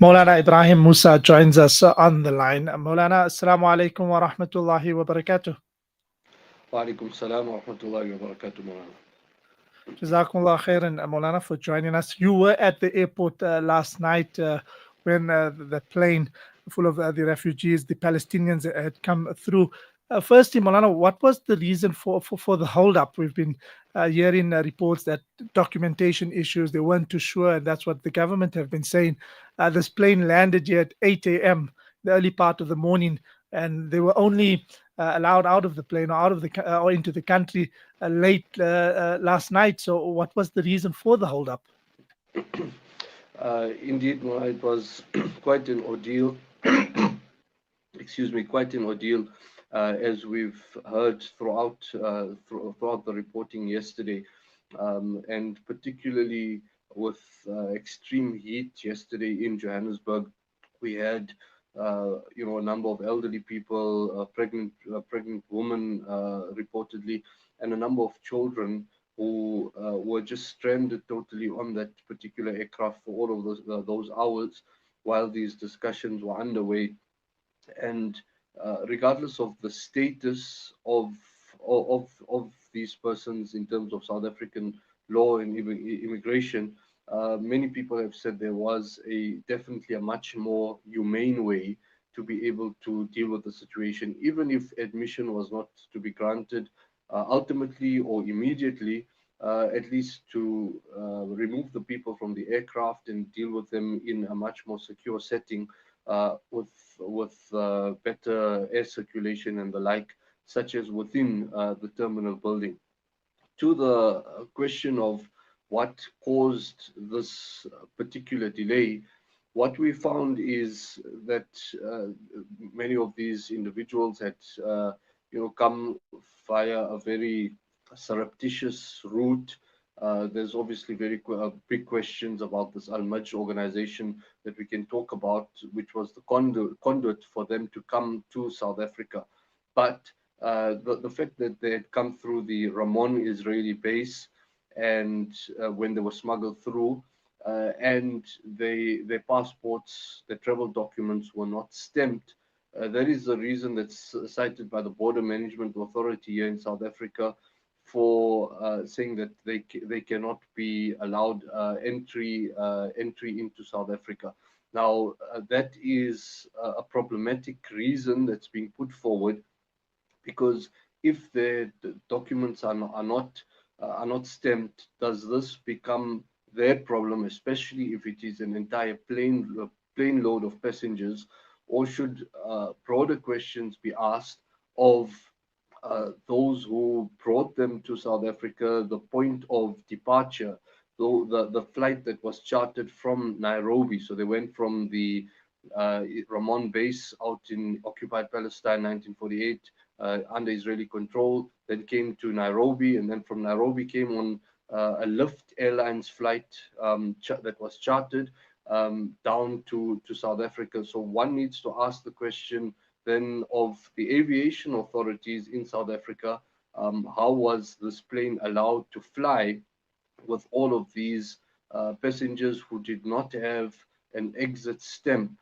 Maulana Ebrahim Moosa joins us on the line. Maulana, Assalamu alaikum wa rahmatullahi wa barakatuh. Wa alaikum salam wa rahmatullahi wa barakatuh, Maulana. Jazakumullah khairan, Maulana, for joining us. You were at the airport last night when the plane full of the refugees, the Palestinians, had come through. Firstly, Maulana, what was the reason for the hold-up? We've been hearing reports that documentation issues, they weren't too sure, and that's what the government have been saying. This plane landed here at 8 a.m., the early part of the morning, and they were only allowed out of the plane or out of or into the country late last night. So, what was the reason for the holdup? Indeed, Maulana, it was quite an ordeal. Excuse me, quite an ordeal, as we've heard throughout the reporting yesterday, and particularly with extreme heat yesterday in Johannesburg. We had, a number of elderly people, pregnant women, reportedly, and a number of children who were just stranded totally on that particular aircraft for all of those hours while these discussions were underway. And regardless of the status of these persons in terms of South African law and immigration, many people have said there was definitely a much more humane way to be able to deal with the situation, even if admission was not to be granted ultimately or immediately. At least to remove the people from the aircraft and deal with them in a much more secure setting, with better air circulation and the like, such as within the terminal building. To the question of what caused this particular delay, what we found is that many of these individuals had, come via a very surreptitious route. There's obviously big questions about this Al-Maj organization that we can talk about, which was the conduit for them to come to South Africa. But the fact that they had come through the Ramon Israeli base, and when they were smuggled through, and their passports, their travel documents were not stamped. That is the reason that's cited by the Border Management Authority here in South Africa for saying that they cannot be allowed entry into South Africa. Now, that is a problematic reason that's being put forward, because if the documents are not stamped, does this become their problem, especially if it is an entire plane load of passengers, or should broader questions be asked of those who brought them to South Africa, the point of departure, though the flight that was chartered from Nairobi. So they went from the Ramon base out in occupied Palestine, 1948, under Israeli control, then came to Nairobi, and then from Nairobi came on a Lift Airlines flight that was chartered down to South Africa. So one needs to ask the question then of the aviation authorities in South Africa, how was this plane allowed to fly with all of these passengers who did not have an exit stamp?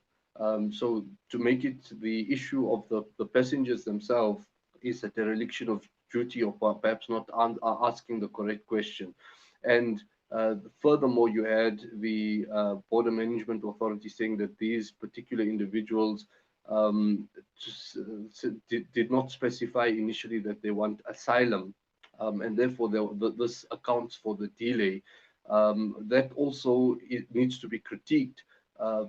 So to make it the issue of the passengers themselves is a dereliction of duty, or perhaps not asking the correct question. And furthermore, you had the Border Management Authority saying that these particular individuals did not specify initially that they want asylum, and therefore this accounts for the delay. That also it needs to be critiqued,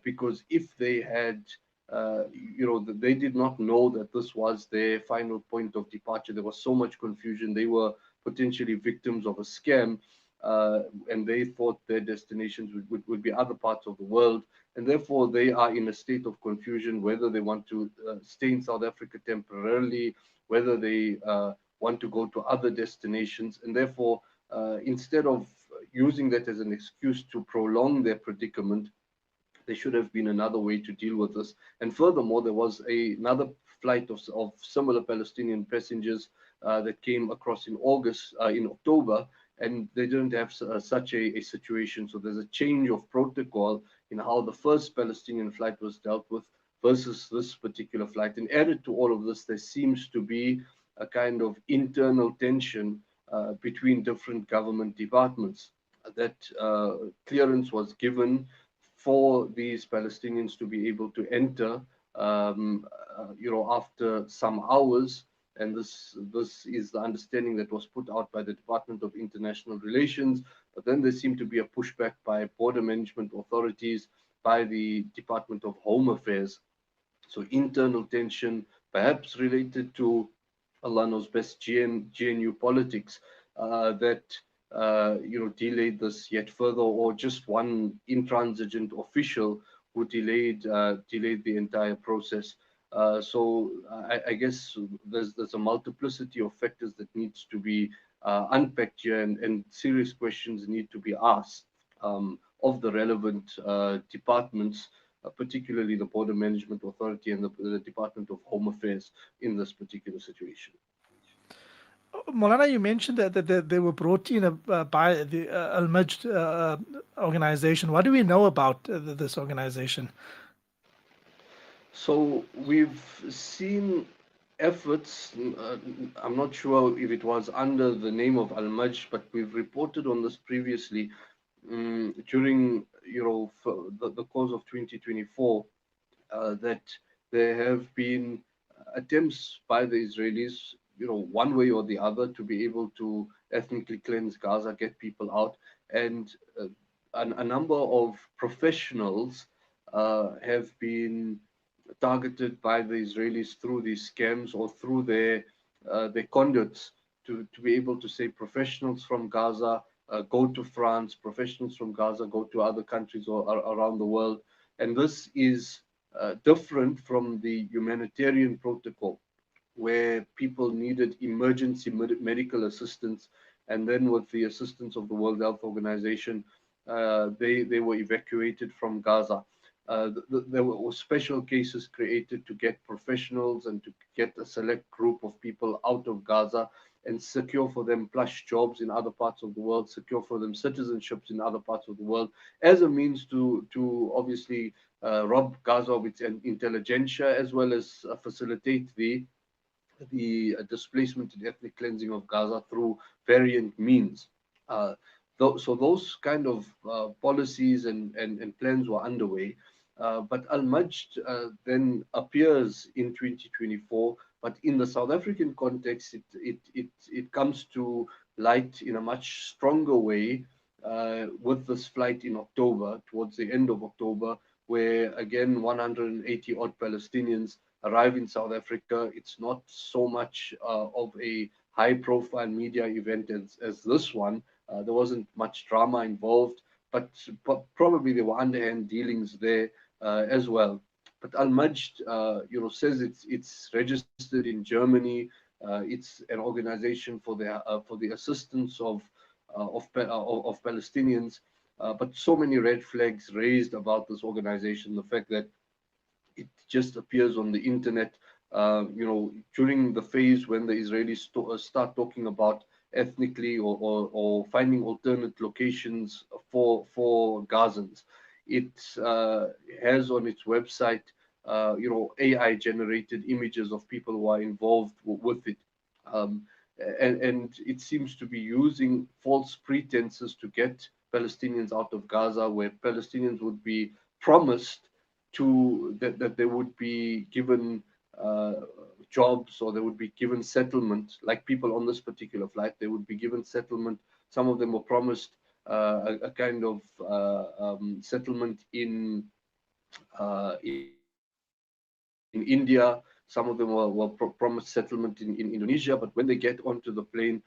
because if they had, they did not know that this was their final point of departure. There was so much confusion. They were potentially victims of a scam, and they thought their destinations would be other parts of the world, and therefore they are in a state of confusion whether they want to stay in South Africa temporarily, whether they want to go to other destinations, and therefore instead of using that as an excuse to prolong their predicament, there should have been another way to deal with this. And furthermore, there was another flight of similar Palestinian passengers that came across in October, and they didn't have such a situation. So there's a change of protocol in how the first Palestinian flight was dealt with versus this particular flight. And added to all of this, there seems to be a kind of internal tension between different government departments. That clearance was given for these Palestinians to be able to enter, after some hours. And this is the understanding that was put out by the Department of International Relations. But then there seemed to be a pushback by border management authorities, by the Department of Home Affairs. So internal tension, perhaps related to Allah knows best GNU politics, that delayed this yet further, or just one intransigent official who delayed the entire process. I guess there's a multiplicity of factors that needs to be unpacked here, and serious questions need to be asked of the relevant departments, particularly the Border Management Authority and the Department of Home Affairs in this particular situation. Molana, you mentioned that they were brought in by the Al-Maj organization. What do we know about this organization? So we've seen efforts. I'm not sure if it was under the name of Al-Maj, but we've reported on this previously during the course of 2024, that there have been attempts by the Israelis, one way or the other, to be able to ethnically cleanse Gaza, get people out, and a number of professionals have been targeted by the Israelis through these scams or through their conduits, to be able to say professionals from Gaza go to France, professionals from Gaza go to other countries or around the world. And this is different from the humanitarian protocol, where people needed emergency medical assistance, and then with the assistance of the World Health Organization, they were evacuated from Gaza. There were special cases created to get professionals and to get a select group of people out of Gaza and secure for them plush jobs in other parts of the world, secure for them citizenships in other parts of the world, as a means to obviously rob Gaza of its intelligentsia, as well as facilitate the displacement and ethnic cleansing of Gaza through variant means. So those kind of policies and plans were underway. But Al-Maj then appears in 2024, but in the South African context, it comes to light in a much stronger way with this flight in October, towards the end of October, where again 180 odd Palestinians arrive in South Africa. It's not so much of a high-profile media event as this one. There wasn't much drama involved, but probably there were underhand dealings there as well. But Al-Maj, says it's registered in Germany. It's an organization for the assistance of Palestinians. But so many red flags raised about this organization. The fact that it just appears on the internet, during the phase when the Israelis start talking about ethnically or finding alternate locations for Gazans. It has on its website, AI generated images of people who are involved with it. And it seems to be using false pretenses to get Palestinians out of Gaza, where Palestinians would be promised that they would be given jobs, or they would be given settlement, like people on this particular flight. They would be given settlement. Some of them were promised a kind of settlement in India. Some of them were promised settlement in Indonesia, but when they get onto the plane,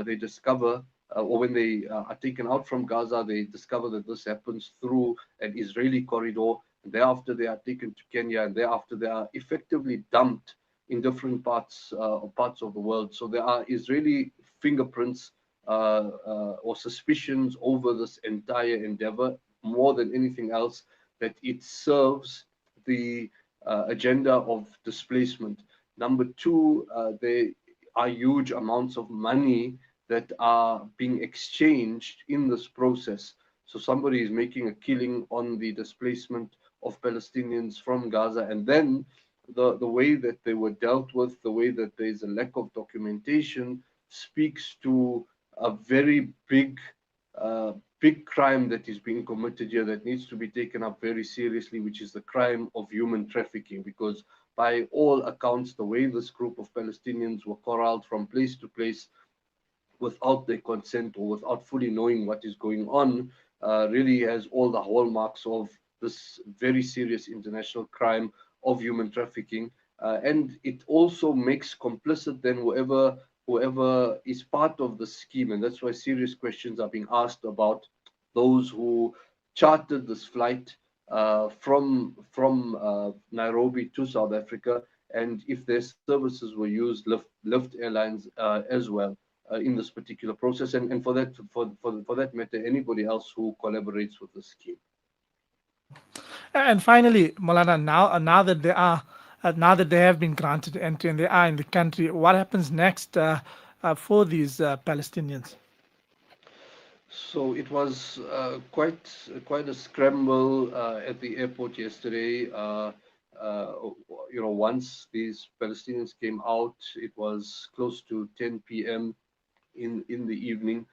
they discover, or when they are taken out from Gaza, they discover that this happens through an Israeli corridor. And thereafter, they are taken to Kenya, and thereafter they are effectively dumped in different parts of the world. So there are Israeli fingerprints or suspicions over this entire endeavor, more than anything else, that it serves the agenda of displacement. Number two, there are huge amounts of money that are being exchanged in this process. So somebody is making a killing on the displacement of Palestinians from Gaza, and then the way that they were dealt with, the way that there is a lack of documentation, speaks to a very uh, big crime that is being committed here that needs to be taken up very seriously, which is the crime of human trafficking. Because by all accounts, the way this group of Palestinians were corralled from place to place without their consent or without fully knowing what is going on really has all the hallmarks of this very serious international crime of human trafficking. And it also makes complicit then whoever is part of the scheme. And that's why serious questions are being asked about those who chartered this flight from Nairobi to South Africa, and if their services were used, Lyft Airlines as well in this particular process, and for that matter, anybody else who collaborates with the scheme. And finally, Molana, now that they have been granted entry and they are in the country, what happens next for these Palestinians? So it was quite a scramble at the airport yesterday. Uh, once these Palestinians came out, it was close to 10 p.m. in the evening,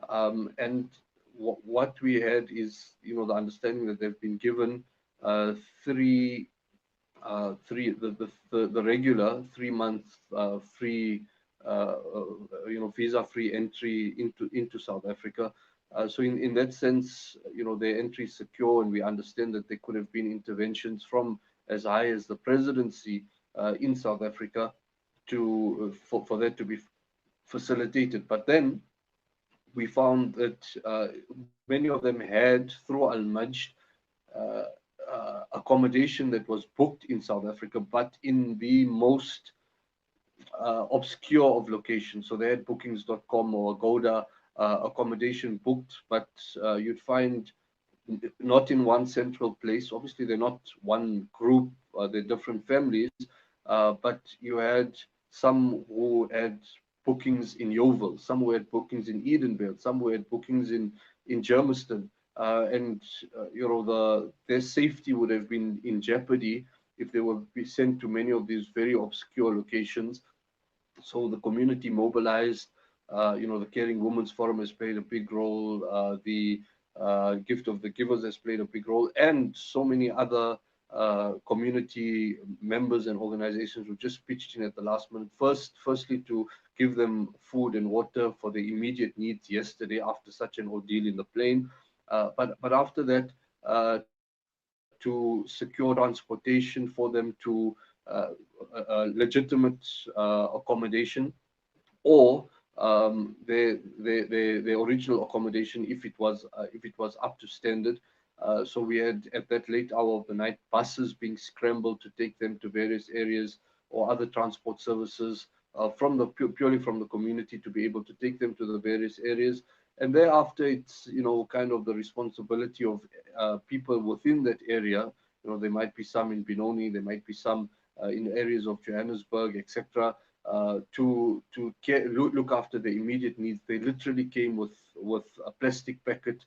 and what we had is, the understanding that they've been given uh, three the regular 3 month free visa free entry into South Africa. So in that sense, their entry is secure, and we understand that there could have been interventions from as high as the presidency in South Africa for that to be facilitated. But then we found that many of them had, through Al-Maj, uh, accommodation that was booked in South Africa, but in the most obscure of locations. So they had bookings.com or Agoda accommodation booked, but you'd find not in one central place. Obviously, they're not one group, they're different families, but you had some who had bookings in Yeovil, some who had bookings in Edenvale, some who had bookings in Germiston. And their safety would have been in jeopardy if they were sent to many of these very obscure locations. So the community mobilized. The Caring Women's Forum has played a big role. The Gift of the Givers has played a big role, and so many other community members and organizations who just pitched in at the last minute. Firstly, to give them food and water for the immediate needs yesterday after such an ordeal in the plane. But after that, to secure transportation for them to legitimate accommodation, or their original accommodation if it was up to standard. So we had, at that late hour of the night, buses being scrambled to take them to various areas, or other transport services purely from the community to be able to take them to the various areas. And thereafter, it's kind of the responsibility of people within that area. There might be some in Benoni, there might be some in areas of Johannesburg, etc. Look after the immediate needs. They literally came with a plastic packet,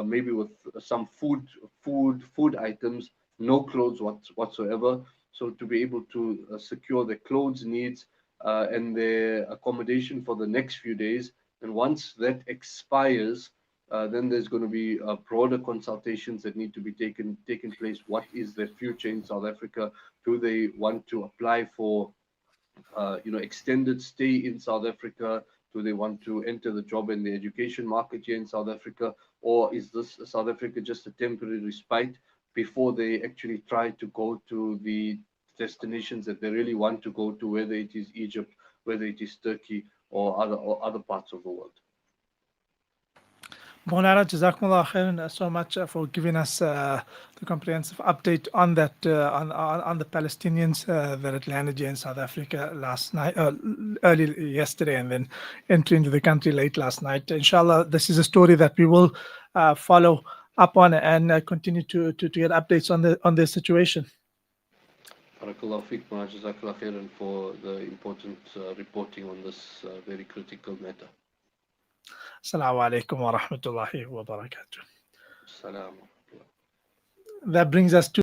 maybe with some food items, no clothes whatsoever. So to be able to secure their clothes needs and their accommodation for the next few days. And once that expires, then there's going to be broader consultations that need to be taken place. What is their future in South Africa? Do they want to apply for extended stay in South Africa? Do they want to enter the job and the education market here in South Africa? Or is this South Africa just a temporary respite before they actually try to go to the destinations that they really want to go to, whether it is Egypt, whether it is Turkey, or other parts of the world? Monara, Jazakumullah khairan so much for giving us the comprehensive update on that on the Palestinians that had landed here in South Africa last night, early yesterday, and then entering into the country late last night. Inshallah, this is a story that we will follow up on and continue to get updates on their situation. Barakallah fiqh, Jazakallah khairan for the important reporting on this very critical matter. Assalamu alaikum wa rahmatullahi wa barakatuh. Salam. That brings us to